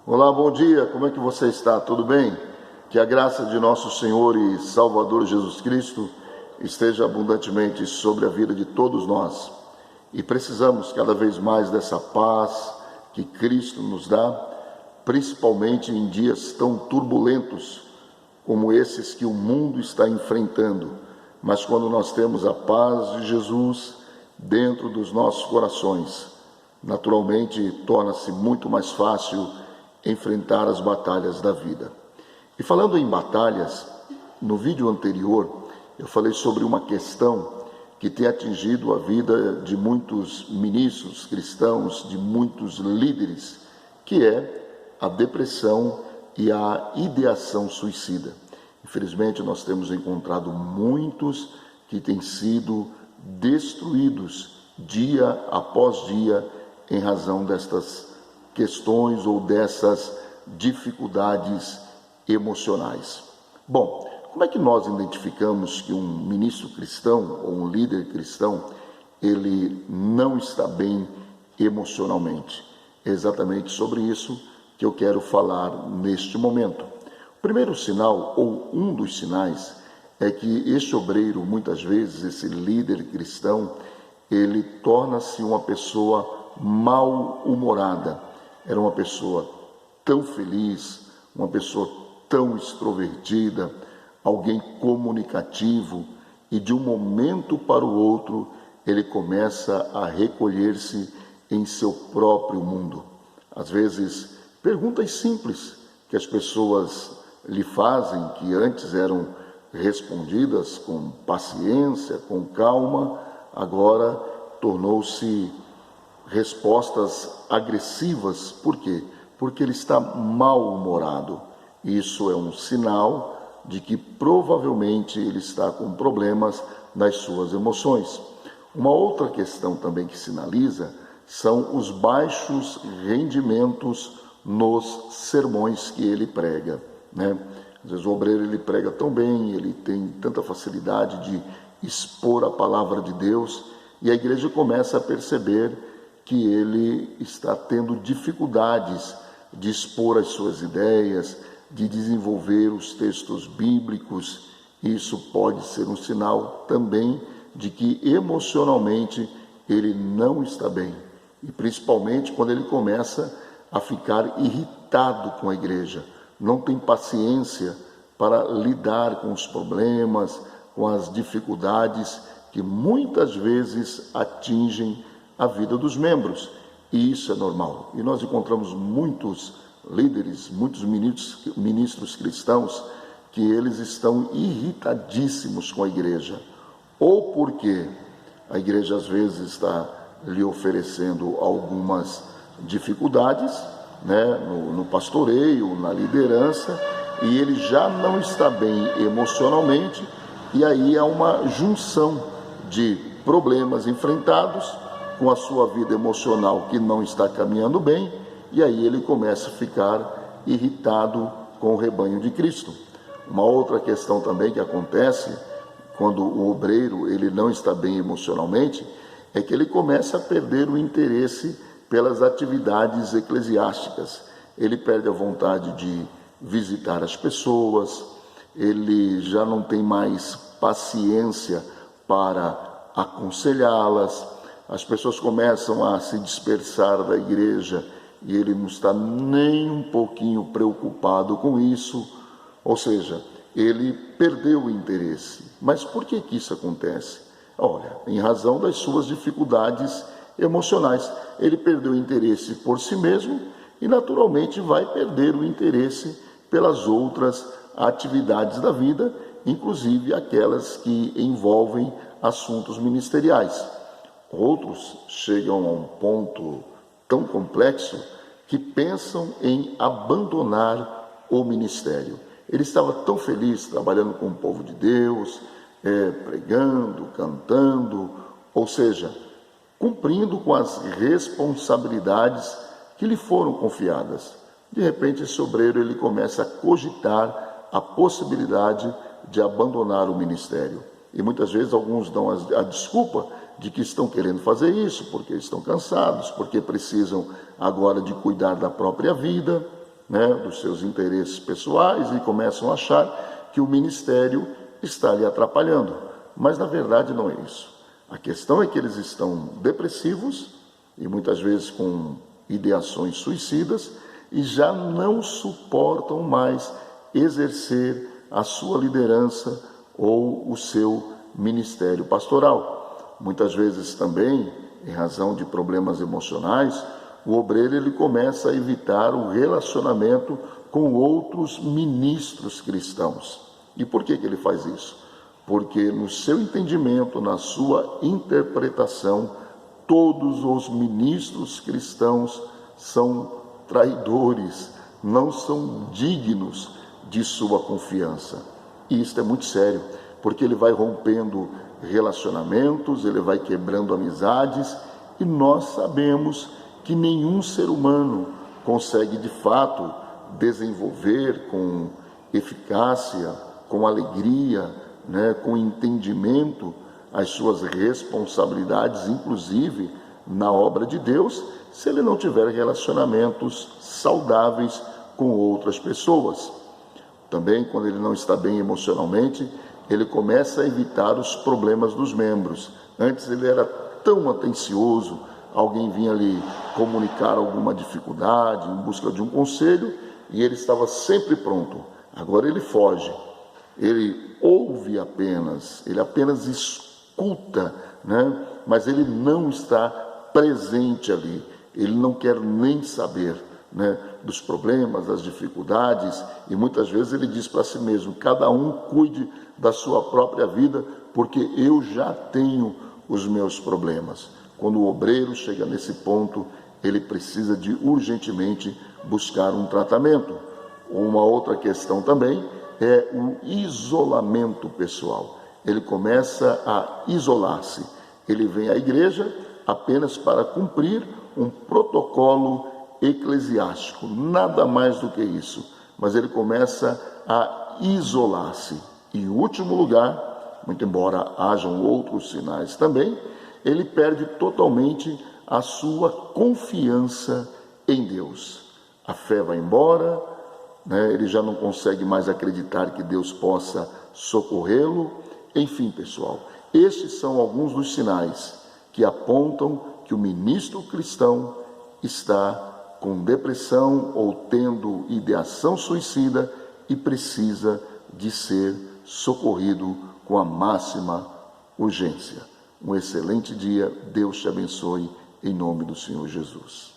Olá, bom dia, como é que você está? Tudo bem? Que a graça de nosso Senhor e Salvador Jesus Cristo esteja abundantemente sobre a vida de todos nós. E precisamos cada vez mais dessa paz que Cristo nos dá, principalmente em dias tão turbulentos como esses que o mundo está enfrentando. Mas quando nós temos a paz de Jesus dentro dos nossos corações, naturalmente torna-se muito mais fácil enfrentar as batalhas da vida. E falando em batalhas, no vídeo anterior eu falei sobre uma questão que tem atingido a vida de muitos ministros cristãos, de muitos líderes, que é a depressão e a ideação suicida. Infelizmente, nós temos encontrado muitos que têm sido destruídos dia após dia em razão destas questões ou dessas dificuldades emocionais. Bom, como é que nós identificamos que um ministro cristão ou um líder cristão, ele não está bem emocionalmente? É exatamente sobre isso que eu quero falar neste momento. O primeiro sinal, ou um dos sinais, é que este obreiro, muitas vezes, esse líder cristão, ele torna-se uma pessoa mal-humorada. Era uma pessoa tão feliz, uma pessoa tão extrovertida, alguém comunicativo, e de um momento para o outro ele começa a recolher-se em seu próprio mundo. Às vezes, perguntas simples que as pessoas lhe fazem, que antes eram respondidas com paciência, com calma, agora tornou-se respostas agressivas. Por quê? Porque ele está mal-humorado. Isso é um sinal de que provavelmente ele está com problemas nas suas emoções. Uma outra questão também que sinaliza são os baixos rendimentos nos sermões que ele prega, né? Às vezes o obreiro ele prega tão bem, ele tem tanta facilidade de expor a palavra de Deus, e a igreja começa a perceber que ele está tendo dificuldades de expor as suas ideias, de desenvolver os textos bíblicos. Isso pode ser um sinal também de que emocionalmente ele não está bem. E principalmente quando ele começa a ficar irritado com a igreja, não tem paciência para lidar com os problemas, com as dificuldades que muitas vezes atingem a vida dos membros, e isso é normal. E nós encontramos muitos líderes, muitos ministros cristãos, que eles estão irritadíssimos com a igreja, ou porque a igreja às vezes está lhe oferecendo algumas dificuldades, né, no pastoreio, na liderança, e ele já não está bem emocionalmente, e aí há uma junção de problemas enfrentados com a sua vida emocional que não está caminhando bem, e aí ele começa a ficar irritado com o rebanho de Cristo. Uma outra questão também que acontece quando o obreiro ele não está bem emocionalmente é que ele começa a perder o interesse pelas atividades eclesiásticas. Ele perde a vontade de visitar as pessoas, ele já não tem mais paciência para aconselhá-las. As pessoas começam a se dispersar da igreja e ele não está nem um pouquinho preocupado com isso, ou seja, ele perdeu o interesse. Mas por que isso acontece? Olha, em razão das suas dificuldades emocionais. Ele perdeu o interesse por si mesmo e naturalmente vai perder o interesse pelas outras atividades da vida, inclusive aquelas que envolvem assuntos ministeriais. Outros chegam a um ponto tão complexo que pensam em abandonar o ministério. Ele estava tão feliz trabalhando com o povo de Deus, pregando, cantando, ou seja, cumprindo com as responsabilidades que lhe foram confiadas. De repente, esse obreiro ele começa a cogitar a possibilidade de abandonar o ministério. E muitas vezes alguns dão a desculpa de que estão querendo fazer isso, porque estão cansados, porque precisam agora de cuidar da própria vida. né, dos seus interesses pessoais e começam a achar que o ministério está lhe atrapalhando. Mas na verdade não é isso. A questão é que eles estão depressivos e muitas vezes com ideações suicidas e já não suportam mais exercer a sua liderança ou o seu ministério pastoral. Muitas vezes também, em razão de problemas emocionais, o obreiro ele começa a evitar o relacionamento com outros ministros cristãos. E por que ele faz isso? Porque no seu entendimento, na sua interpretação, todos os ministros cristãos são traidores, não são dignos de sua confiança. E isso é muito sério, porque ele vai rompendo relacionamentos, ele vai quebrando amizades, e nós sabemos que nenhum ser humano consegue de fato desenvolver com eficácia, com alegria, né, com entendimento as suas responsabilidades, inclusive na obra de Deus, se ele não tiver relacionamentos saudáveis com outras pessoas. Também, quando ele não está bem emocionalmente, ele começa a evitar os problemas dos membros. Antes ele era tão atencioso, alguém vinha lhe comunicar alguma dificuldade, em busca de um conselho, e ele estava sempre pronto. Agora ele foge, ele ouve apenas, ele apenas escuta, né? Mas ele não está presente ali, ele não quer nem saber, né, dos problemas, das dificuldades, e muitas vezes ele diz para si mesmo: cada um cuide da sua própria vida, porque eu já tenho os meus problemas. Quando o obreiro chega nesse ponto, ele precisa de urgentemente buscar um tratamento. Uma outra questão também é o isolamento pessoal. Ele começa a isolar-se. Ele vem à igreja apenas para cumprir um protocolo eclesiástico, nada mais do que isso. Mas ele começa a isolar-se. E em último lugar, muito embora hajam outros sinais também, ele perde totalmente a sua confiança em Deus. A fé vai embora, né? Ele já não consegue mais acreditar que Deus possa socorrê-lo. Enfim, pessoal, estes são alguns dos sinais que apontam que o ministro cristão está com depressão ou tendo ideação suicida e precisa de ser socorrido com a máxima urgência. Um excelente dia, Deus te abençoe, em nome do Senhor Jesus.